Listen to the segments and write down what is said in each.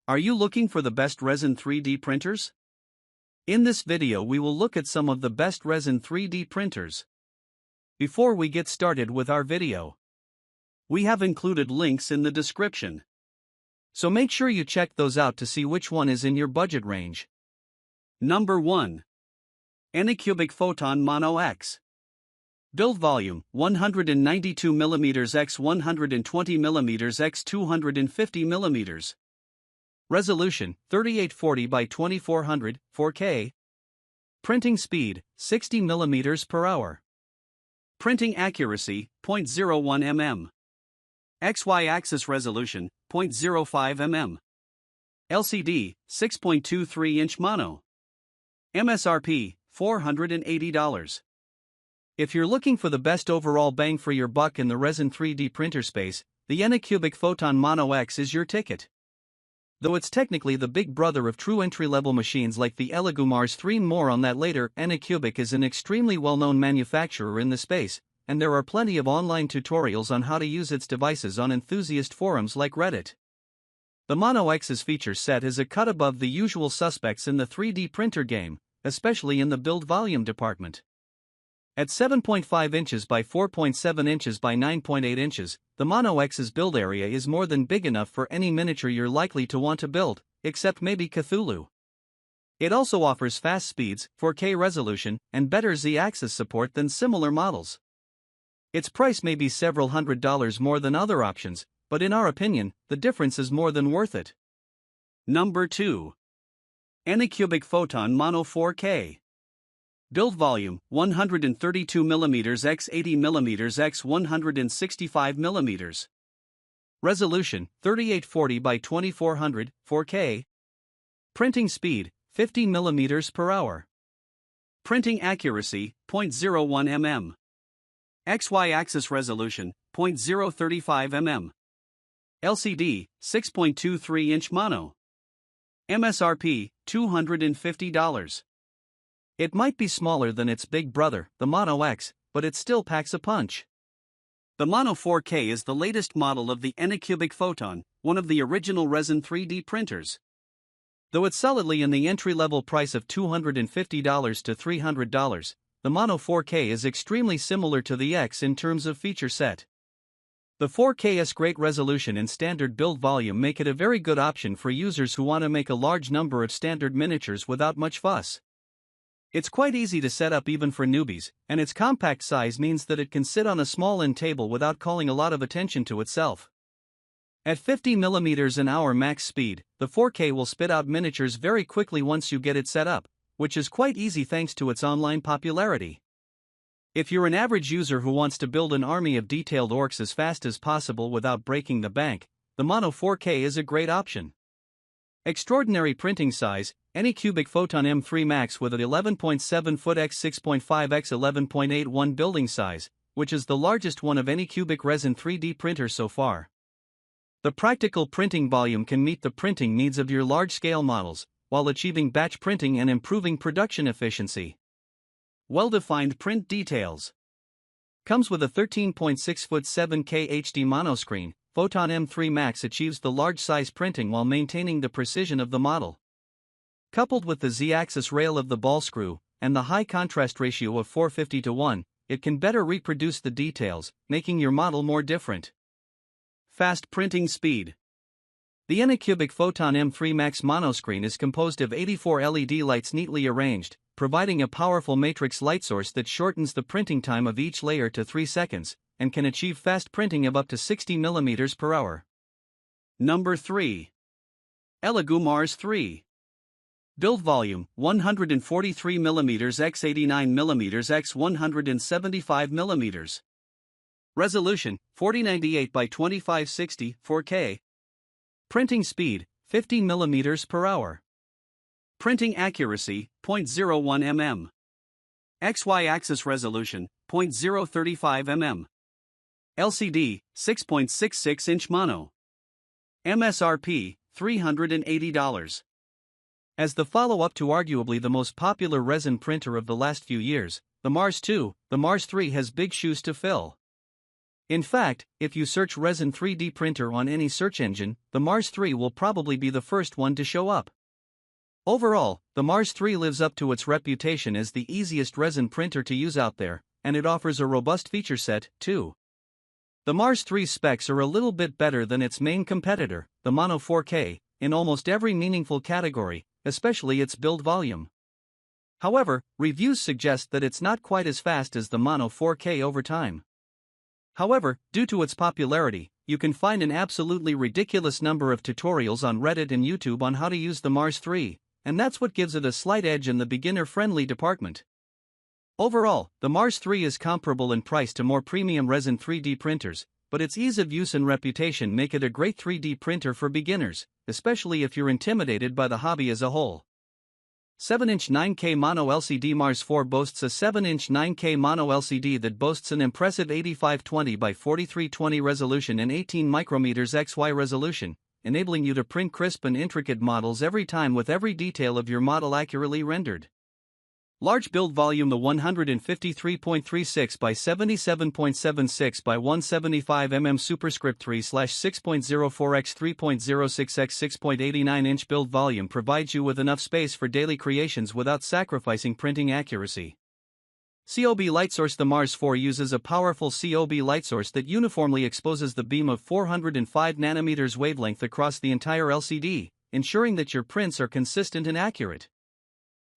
Are you looking for the best resin 3D printers? In this video we will look at some of the best resin 3D printers. Before we get started with our video, we have included links in the description. So make sure you check those out to see which one is in your budget range. Number 1. ANYCUBIC Photon Mono X. Build volume 192mm x 120mm x 250mm. Resolution 3840 by 2400, 4K. Printing speed 60mm per hour. Printing accuracy 0.01 mm. XY axis resolution 0.05 mm. LCD 6.23-inch mono. MSRP $480. If you're looking for the best overall bang for your buck in the resin 3D printer space, the ANYCUBIC Photon Mono X is your ticket. Though it's technically the big brother of true entry-level machines like the Elegoo Mars 3, more on that later. ANYCUBIC is an extremely well-known manufacturer in the space, and there are plenty of online tutorials on how to use its devices on enthusiast forums like Reddit. The Mono X's feature set is a cut above the usual suspects in the 3D printer game, especially in the build volume department. At 7.5 inches by 4.7 inches by 9.8 inches, the Mono X's build area is more than big enough for any miniature you're likely to want to build, except maybe Cthulhu. It also offers fast speeds, 4K resolution, and better Z-axis support than similar models. Its price may be several $100s more than other options, but in our opinion, the difference is more than worth it. Number 2. ANYCUBIC Photon Mono 4K. Build volume 132mm x 80mm x 165mm. Resolution 3840 by 2400, 4K. Printing speed 50mm per hour. Printing accuracy 0.01 mm. XY axis resolution 0.035 mm. LCD 6.23-inch mono. MSRP $250. It might be smaller than its big brother, the Mono X, but it still packs a punch. The Mono 4K is the latest model of the ANYCUBIC Photon, one of the original resin 3D printers. Though it's solidly in the entry-level price of $250 to $300, the Mono 4K is extremely similar to the X in terms of feature set. The 4K's great resolution and standard build volume make it a very good option for users who want to make a large number of standard miniatures without much fuss. It's quite easy to set up even for newbies, and its compact size means that it can sit on a small end table without calling a lot of attention to itself. At 50mm an hour max speed, the 4K will spit out miniatures very quickly once you get it set up, which is quite easy thanks to its online popularity. If you're an average user who wants to build an army of detailed orcs as fast as possible without breaking the bank, the Mono 4K is a great option. Extraordinary printing size, ANYCUBIC Photon M3 Max with an 11.7 foot x 6.5 x 11.81 building size, which is the largest one of ANYCUBIC resin 3D printer so far. The practical printing volume can meet the printing needs of your large-scale models, while achieving batch printing and improving production efficiency. Well-defined print details. Comes with a 13.6 foot 7K HD monoscreen. Photon M3 Max achieves the large-size printing while maintaining the precision of the model. Coupled with the Z-axis rail of the ball screw, and the high contrast ratio of 450:1, it can better reproduce the details, making your model more different. Fast printing speed. The ANYCUBIC Photon M3 Max monoscreen is composed of 84 LED lights neatly arranged, providing a powerful matrix light source that shortens the printing time of each layer to 3 seconds, and can achieve fast printing of up to 60mm per hour. Number 3. Elegoo Mars 3. Build volume 143mm x 89mm x 175mm. Resolution 4098 by 2560, 4K. Printing speed 50mm per hour. Printing accuracy 0.01 mm. XY axis resolution 0.035 mm. LCD 6.66-inch mono. MSRP $380. As the follow-up to arguably the most popular resin printer of the last few years, the Mars 2, the Mars 3 has big shoes to fill. In fact, if you search resin 3D printer on any search engine, the Mars 3 will probably be the first one to show up. Overall, the Mars 3 lives up to its reputation as the easiest resin printer to use out there, and it offers a robust feature set, too. The Mars 3 specs are a little bit better than its main competitor, the Mono 4K, in almost every meaningful category, especially its build volume. However, reviews suggest that it's not quite as fast as the Mono 4K over time. However, due to its popularity, you can find an absolutely ridiculous number of tutorials on Reddit and YouTube on how to use the Mars 3, and that's what gives it a slight edge in the beginner-friendly department. Overall, the Mars 3 is comparable in price to more premium resin 3D printers, but its ease of use and reputation make it a great 3D printer for beginners, especially if you're intimidated by the hobby as a whole. 7-inch 9K Mono LCD Mars 4 boasts a 7-inch 9K Mono LCD that boasts an impressive 8520 by 4320 resolution and 18 micrometers XY resolution, enabling you to print crisp and intricate models every time with every detail of your model accurately rendered. Large build volume: the 153.36 by 77.76 by 175 mm superscript 3/6.04 x 3.06 x 6.89 inch build volume provides you with enough space for daily creations without sacrificing printing accuracy. COB light source: the Mars 4 uses a powerful COB light source that uniformly exposes the beam of 405 nanometers wavelength across the entire LCD, ensuring that your prints are consistent and accurate.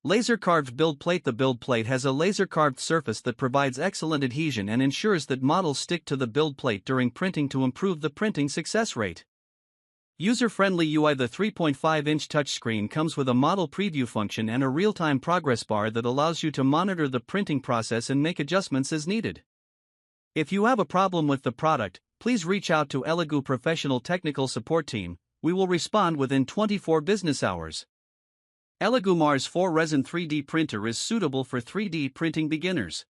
Laser-carved build plate: the build plate has a laser-carved surface that provides excellent adhesion and ensures that models stick to the build plate during printing to improve the printing success rate. User-friendly UI: the 3.5-inch touchscreen comes with a model preview function and a real-time progress bar that allows you to monitor the printing process and make adjustments as needed. If you have a problem with the product, please reach out to Elegoo Professional Technical Support Team. We will respond within 24 business hours. Elegoo Mars 4 Resin 3D Printer is suitable for 3D printing beginners.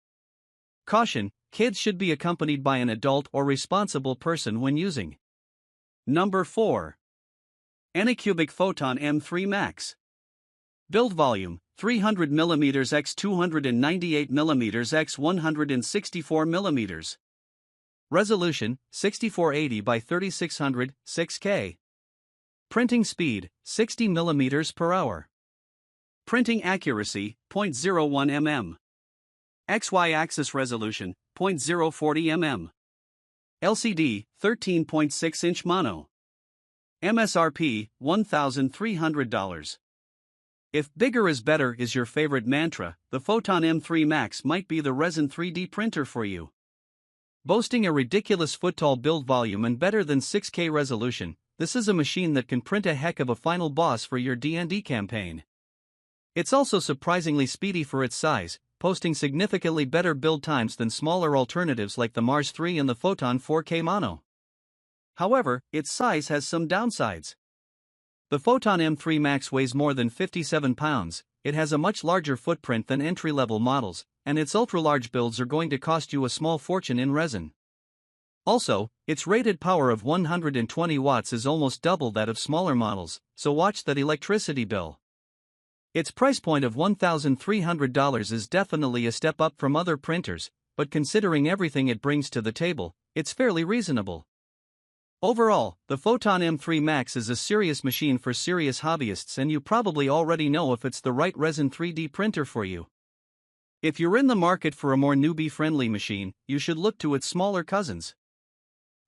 Caution: kids should be accompanied by an adult or responsible person when using. Number 4. ANYCUBIC Photon M3 Max. Build volume: 300 mm x 298 mm x 164 mm. Resolution: 6480 by 3600, 6K. Printing speed: 60 mm per hour. Printing accuracy: 0.01 mm. XY-axis resolution: 0.040 mm. LCD: 13.6-inch mono. MSRP: $1,300. If bigger is better is your favorite mantra, the Photon M3 Max might be the resin 3D printer for you. Boasting a ridiculous foot-tall build volume and better than 6K resolution, this is a machine that can print a heck of a final boss for your D&D campaign. It's also surprisingly speedy for its size, posting significantly better build times than smaller alternatives like the Mars 3 and the Photon 4K Mono. However, its size has some downsides. The Photon M3 Max weighs more than 57 pounds, it has a much larger footprint than entry-level models, and its ultra-large builds are going to cost you a small fortune in resin. Also, its rated power of 120 watts is almost double that of smaller models, so watch that electricity bill. Its price point of $1,300 is definitely a step up from other printers, but considering everything it brings to the table, it's fairly reasonable. Overall, the Photon M3 Max is a serious machine for serious hobbyists, and you probably already know if it's the right resin 3D printer for you. If you're in the market for a more newbie-friendly machine, you should look to its smaller cousins.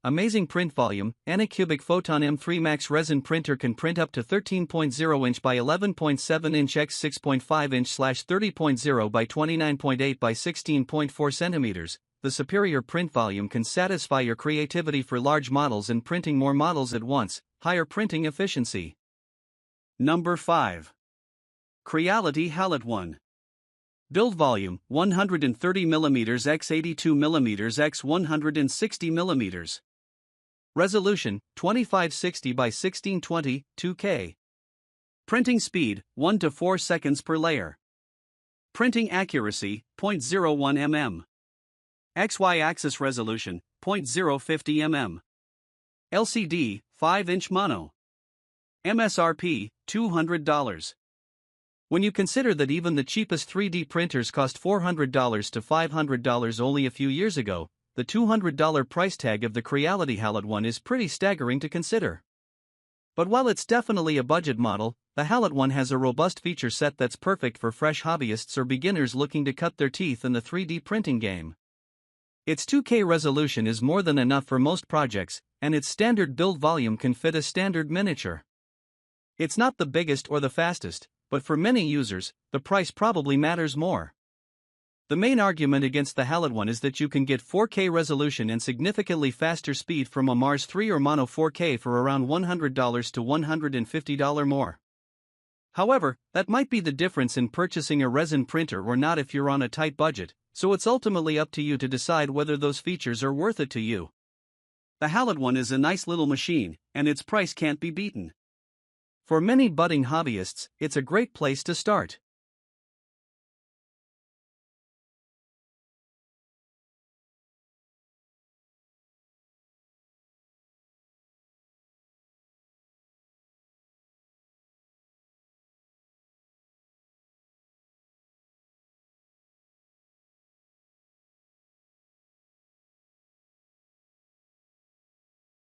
Amazing print volume: ANYCUBIC Photon M3 Max resin printer can print up to 13.0 inch by 11.7 inch x 6.5 inch / 30.0 by 29.8 by 16.4 centimeters. The superior print volume can satisfy your creativity for large models and printing more models at once, higher printing efficiency. Number 5. Creality HALOT-ONE. Build volume: 130 mm x 82 mm x 160 mm. Resolution: 2560 by 1620, 2K. Printing speed: 1 to 4 seconds per layer. Printing accuracy: 0.01 mm. XY-axis resolution: 0.050 mm. LCD: 5-inch mono. MSRP: $200. When you consider that even the cheapest 3D printers cost $400 to $500 only a few years ago, the $200 price tag of the Creality HALOT-ONE is pretty staggering to consider. But while it's definitely a budget model, the HALOT-ONE has a robust feature set that's perfect for fresh hobbyists or beginners looking to cut their teeth in the 3D printing game. Its 2K resolution is more than enough for most projects, and its standard build volume can fit a standard miniature. It's not the biggest or the fastest, but for many users, the price probably matters more. The main argument against the HALOT-ONE is that you can get 4K resolution and significantly faster speed from a Mars 3 or Mono 4K for around $100 to $150 more. However, that might be the difference in purchasing a resin printer or not if you're on a tight budget, so it's ultimately up to you to decide whether those features are worth it to you. The HALOT-ONE is a nice little machine, and its price can't be beaten. For many budding hobbyists, it's a great place to start.